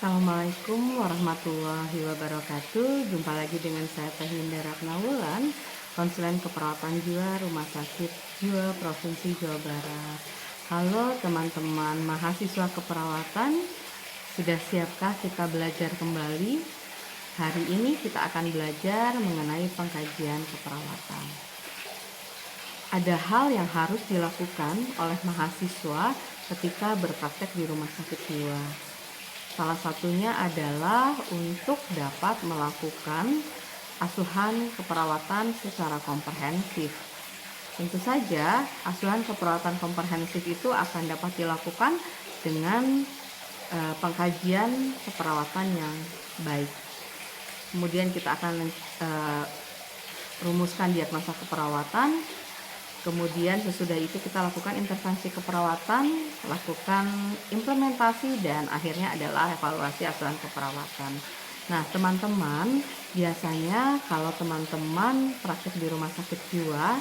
Assalamualaikum warahmatullahi wabarakatuh. Jumpa lagi dengan saya Teh Ninda Ratnawulan, konsulen keperawatan jiwa Rumah Sakit Jiwa Provinsi Jawa Barat. Halo teman-teman mahasiswa keperawatan, sudah siapkah kita belajar kembali? Hari ini kita akan belajar mengenai pengkajian keperawatan. Ada hal yang harus dilakukan oleh mahasiswa ketika berpraktek di rumah sakit jiwa. Salah satunya adalah untuk dapat melakukan asuhan keperawatan secara komprehensif. Tentu saja, asuhan keperawatan komprehensif itu akan dapat dilakukan dengan pengkajian keperawatan yang baik. Kemudian kita akan rumuskan diagnosa keperawatan. Kemudian sesudah itu kita lakukan intervensi keperawatan, lakukan implementasi, dan akhirnya adalah evaluasi asuhan keperawatan. Nah teman-teman, biasanya kalau teman-teman praktik di rumah sakit jiwa,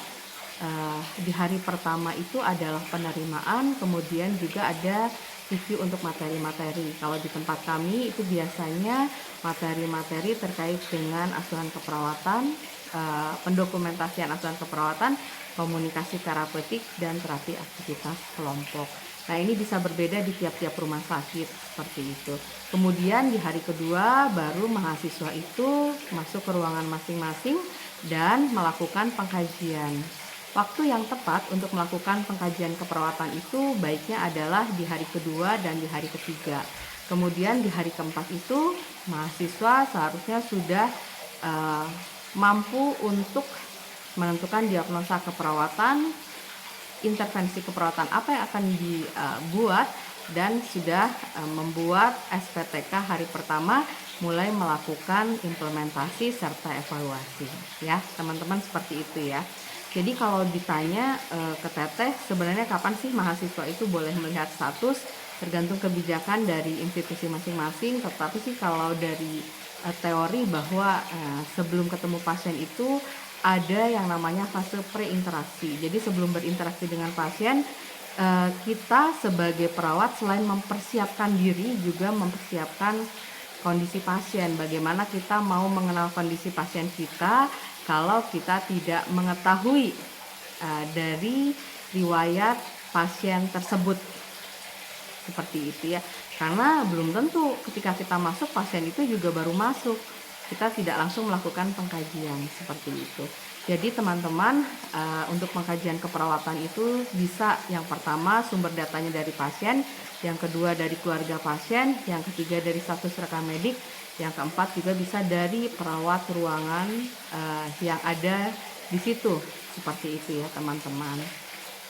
di hari pertama itu adalah penerimaan, kemudian juga ada review untuk materi-materi. Kalau di tempat kami itu biasanya materi-materi terkait dengan asuhan keperawatan, pendokumentasian asuhan keperawatan, komunikasi terapeutik, dan terapi aktivitas kelompok. Nah ini bisa berbeda di tiap-tiap rumah sakit seperti itu. Kemudian di hari kedua baru mahasiswa itu masuk ke ruangan masing-masing dan melakukan pengkajian. Waktu yang tepat untuk melakukan pengkajian keperawatan itu baiknya adalah di hari kedua dan di hari ketiga. Kemudian di hari keempat itu mahasiswa seharusnya sudah mampu untuk menentukan diagnosa keperawatan, intervensi keperawatan apa yang akan dibuat, dan sudah membuat SPTK hari pertama, mulai melakukan implementasi serta evaluasi. Ya, teman-teman, seperti itu ya. Jadi kalau ditanya ke Teteh, sebenarnya kapan sih mahasiswa itu boleh melihat status, tergantung kebijakan dari institusi masing-masing. Tetapi sih kalau dari teori bahwa sebelum ketemu pasien itu ada yang namanya fase preinteraksi. Jadi sebelum berinteraksi dengan pasien, kita sebagai perawat selain mempersiapkan diri juga mempersiapkan kondisi pasien. Bagaimana kita mau mengenal kondisi pasien kita kalau kita tidak mengetahui dari riwayat pasien tersebut. Seperti itu ya. Karena belum tentu ketika kita masuk pasien itu juga baru masuk. Kita tidak langsung melakukan pengkajian seperti itu. Jadi teman-teman, untuk pengkajian keperawatan itu bisa yang pertama sumber datanya dari pasien, yang kedua dari keluarga pasien, yang ketiga dari status rekam medik, yang keempat juga bisa dari perawat ruangan yang ada di situ. Seperti itu ya teman-teman.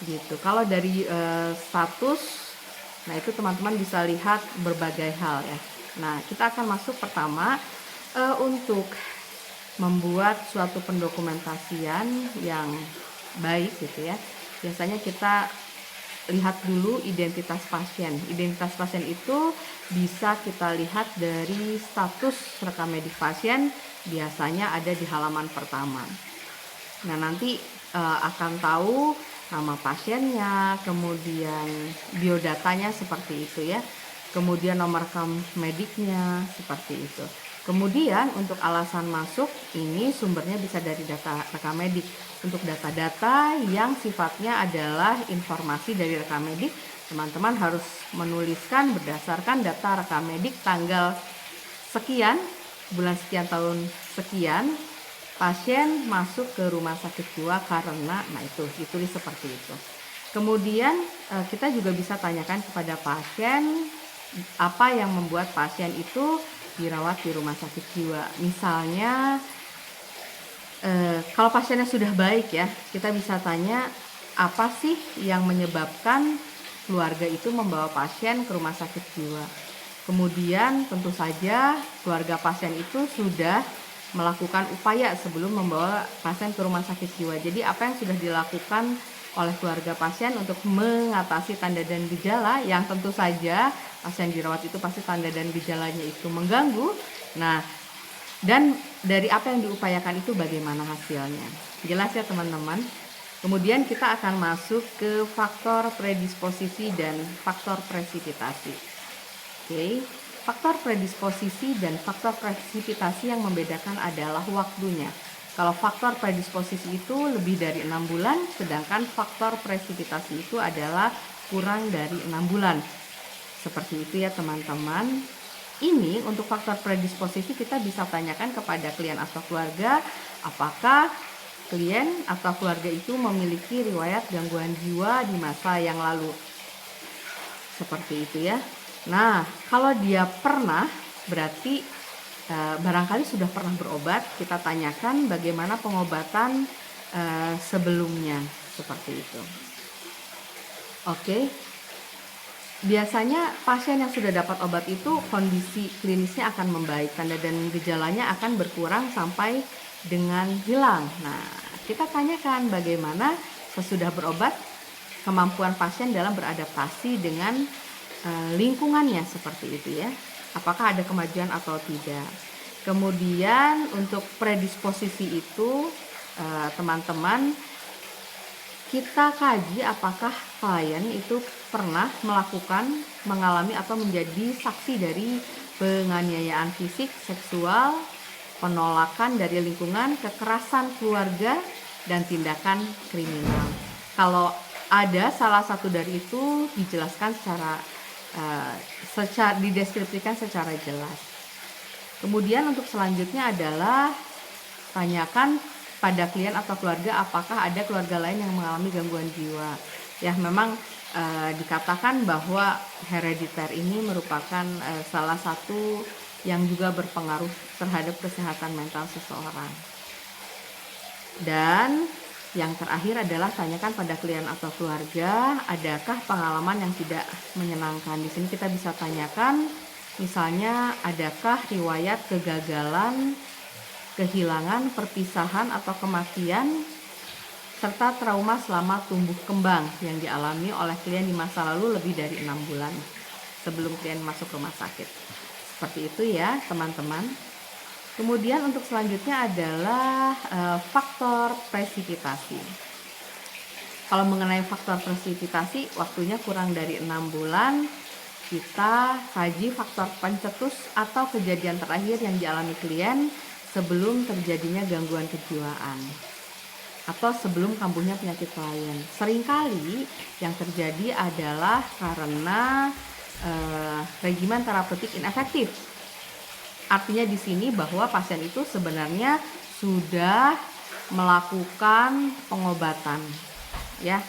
Gitu. Kalau dari status, nah itu teman-teman bisa lihat berbagai hal ya. Nah kita akan masuk pertama untuk membuat suatu pendokumentasian yang baik gitu ya. Biasanya kita lihat dulu identitas pasien. Identitas pasien itu bisa kita lihat dari status rekam medik pasien, biasanya ada di halaman pertama. Nah nanti akan tahu nama pasiennya, kemudian biodatanya seperti itu ya, kemudian nomor rekam mediknya seperti itu. Kemudian untuk alasan masuk ini sumbernya bisa dari data rekam medik. Untuk data-data yang sifatnya adalah informasi dari rekam medik, teman-teman harus menuliskan berdasarkan data rekam medik tanggal sekian, bulan sekian, tahun sekian, pasien masuk ke rumah sakit jiwa karena, nah itu ditulis seperti itu. Kemudian kita juga bisa tanyakan kepada pasien apa yang membuat pasien itu dirawat di rumah sakit jiwa. Misalnya kalau pasiennya sudah baik ya, kita bisa tanya apa sih yang menyebabkan keluarga itu membawa pasien ke rumah sakit jiwa. Kemudian tentu saja keluarga pasien itu sudah melakukan upaya sebelum membawa pasien ke rumah sakit jiwa. Jadi apa yang sudah dilakukan oleh keluarga pasien untuk mengatasi tanda dan gejala yang tentu saja pasien dirawat itu pasti tanda dan gejalanya itu mengganggu. Nah, dan dari apa yang diupayakan itu bagaimana hasilnya. Jelas ya teman-teman. Kemudian kita akan masuk ke faktor predisposisi dan faktor presipitasi. Oke. Faktor predisposisi dan faktor presipitasi yang membedakan adalah waktunya. Kalau faktor predisposisi itu lebih dari 6 bulan, sedangkan faktor presipitasi itu adalah kurang dari 6 bulan. Seperti itu ya teman-teman. Ini untuk faktor predisposisi kita bisa tanyakan kepada klien atau keluarga, apakah klien atau keluarga itu memiliki riwayat gangguan jiwa di masa yang lalu. Seperti itu ya. Nah, kalau dia pernah, berarti barangkali sudah pernah berobat. Kita tanyakan bagaimana pengobatan sebelumnya, seperti itu. Oke. Biasanya pasien yang sudah dapat obat itu kondisi klinisnya akan membaik, tanda dan gejalanya akan berkurang sampai dengan hilang. Nah, kita tanyakan bagaimana sesudah berobat kemampuan pasien dalam beradaptasi dengan lingkungannya, seperti itu ya. Apakah ada kemajuan atau tidak. Kemudian untuk predisposisi itu teman-teman, kita kaji apakah klien itu pernah mengalami atau menjadi saksi dari penganiayaan fisik, seksual, penolakan dari lingkungan, kekerasan keluarga, dan tindakan kriminal. Kalau ada salah satu dari itu dijelaskan dideskripsikan secara jelas. Kemudian untuk selanjutnya adalah tanyakan pada klien atau keluarga apakah ada keluarga lain yang mengalami gangguan jiwa. Ya, memang dikatakan bahwa herediter ini merupakan salah satu yang juga berpengaruh terhadap kesehatan mental seseorang. Dan yang terakhir adalah tanyakan pada klien atau keluarga, adakah pengalaman yang tidak menyenangkan. Di sini kita bisa tanyakan, misalnya adakah riwayat kegagalan, kehilangan, perpisahan, atau kematian, serta trauma selama tumbuh kembang yang dialami oleh klien di masa lalu lebih dari 6 bulan sebelum klien masuk rumah sakit. Seperti itu ya teman-teman. Kemudian untuk selanjutnya adalah faktor presipitasi. Kalau mengenai faktor presipitasi, waktunya kurang dari 6 bulan, kita kaji faktor pencetus atau kejadian terakhir yang dialami klien sebelum terjadinya gangguan kejiwaan atau sebelum kambuhnya penyakit klien. Seringkali yang terjadi adalah karena regimen terapeutik inefektif. Artinya di sini bahwa pasien itu sebenarnya sudah melakukan pengobatan, ya,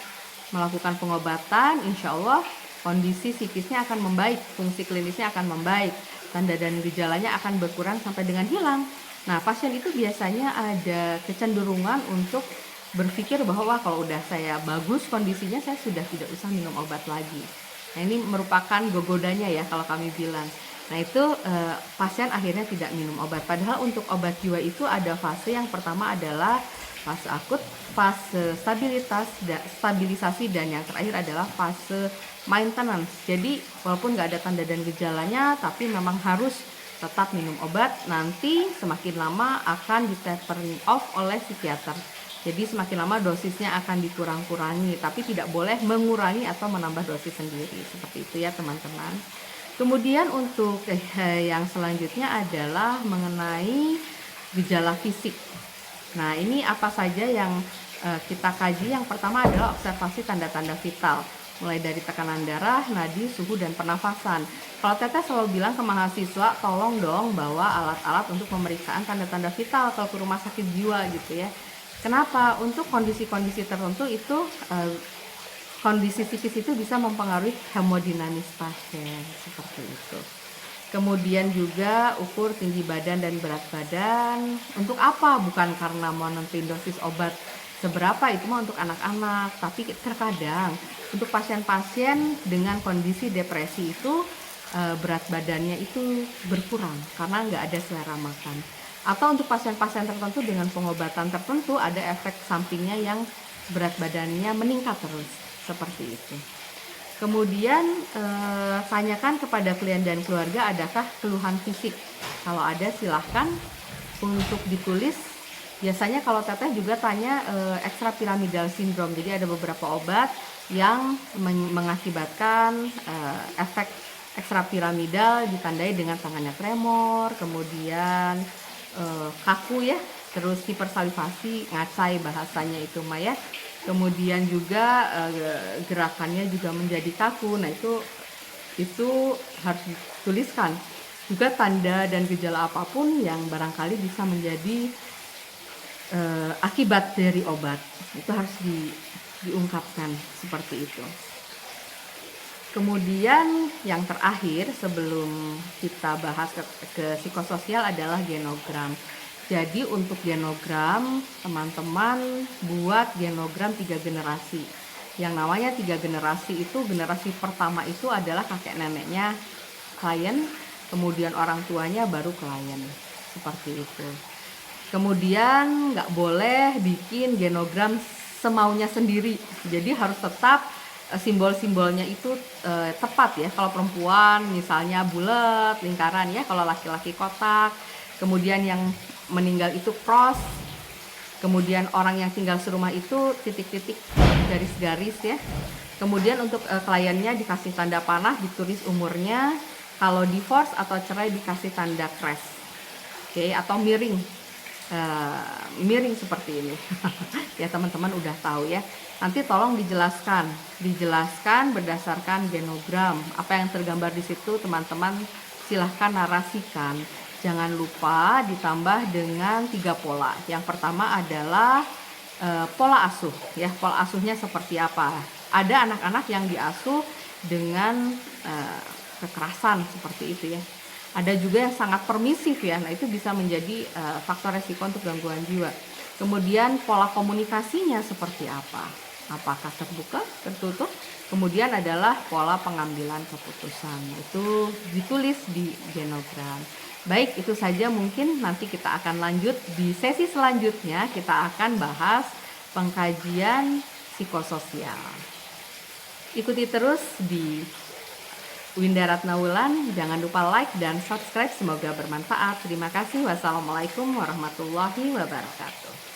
melakukan pengobatan, insya Allah kondisi psikisnya akan membaik, fungsi klinisnya akan membaik, tanda dan gejalanya akan berkurang sampai dengan hilang. Nah, pasien itu biasanya ada kecenderungan untuk berpikir bahwa kalau udah saya bagus kondisinya, saya sudah tidak usah minum obat lagi. Nah, ini merupakan gogodanya ya kalau kami bilang. Nah, itu pasien akhirnya tidak minum obat. Padahal untuk obat jiwa itu ada fase. Yang pertama adalah fase akut, fase stabilisasi, dan yang terakhir adalah fase maintenance. Jadi walaupun nggak ada tanda dan gejalanya, tapi memang harus tetap minum obat. Nanti semakin lama akan di-tapering off oleh psikiater. Jadi semakin lama dosisnya akan dikurang-kurangi, tapi tidak boleh mengurangi atau menambah dosis sendiri. Seperti itu ya teman-teman. Kemudian untuk yang selanjutnya adalah mengenai gejala fisik. Nah, ini apa saja yang kita kaji? Yang pertama adalah observasi tanda-tanda vital, mulai dari tekanan darah, nadi, suhu, dan pernafasan. Kalau Teteh selalu bilang ke mahasiswa, tolong dong bawa alat-alat untuk pemeriksaan tanda-tanda vital atau ke rumah sakit jiwa gitu ya. Kenapa? Untuk kondisi-kondisi tertentu itu kondisi psikis itu bisa mempengaruhi hemodinamis pasien, seperti itu. Kemudian juga ukur tinggi badan dan berat badan. Untuk apa? Bukan karena mau nentuin dosis obat seberapa, itu mah untuk anak-anak. Tapi terkadang untuk pasien-pasien dengan kondisi depresi itu berat badannya itu berkurang karena nggak ada selera makan. Atau untuk pasien-pasien tertentu dengan pengobatan tertentu ada efek sampingnya yang berat badannya meningkat terus. Seperti itu. Kemudian tanyakan kepada klien dan keluarga adakah keluhan fisik. Kalau ada silahkan untuk ditulis. Biasanya kalau Teteh juga tanya extrapiramidal syndrome. Jadi ada beberapa obat yang mengakibatkan efek ekstrapiramidal ditandai dengan tangannya tremor, kemudian kaku ya, terus hipersalivasi, ngacai bahasanya itu mah ya. Kemudian juga gerakannya juga menjadi kaku. Nah, itu harus dituliskan. Juga tanda dan gejala apapun yang barangkali bisa menjadi akibat dari obat. Itu harus diungkapkan seperti itu. Kemudian yang terakhir sebelum kita bahas ke psikososial adalah genogram. Jadi untuk genogram, teman-teman buat genogram 3 generasi. Yang namanya 3 generasi itu, generasi pertama itu adalah kakek neneknya klien, kemudian orang tuanya baru klien. Seperti itu. Kemudian nggak boleh bikin genogram semaunya sendiri. Jadi harus tetap simbol-simbolnya itu tepat ya. Kalau perempuan misalnya bulat, lingkaran ya. Kalau laki-laki kotak. Kemudian yang meninggal itu cross. Kemudian orang yang tinggal serumah itu titik-titik, garis-garis ya. Kemudian untuk kliennya dikasih tanda panah, ditulis umurnya. Kalau divorce atau cerai dikasih tanda crash. Oke, atau miring. Miring seperti ini. Ya teman-teman udah tahu ya. Nanti tolong dijelaskan berdasarkan genogram. Apa yang tergambar di situ teman-teman silahkan narasikan. Jangan lupa ditambah dengan 3 pola. Yang pertama adalah pola asuh ya. Pola asuhnya seperti apa? Ada anak-anak yang diasuh dengan kekerasan seperti itu ya. Ada juga yang sangat permisif ya. Nah, itu bisa menjadi faktor resiko untuk gangguan jiwa. Kemudian pola komunikasinya seperti apa? Apakah terbuka, tertutup? Kemudian adalah pola pengambilan keputusan. Itu ditulis di genogram. Baik, itu saja mungkin nanti kita akan lanjut di sesi selanjutnya. Kita akan bahas pengkajian psikososial. Ikuti terus di Winda Ratna Wulan, jangan lupa like dan subscribe, semoga bermanfaat. Terima kasih. Wassalamualaikum warahmatullahi wabarakatuh.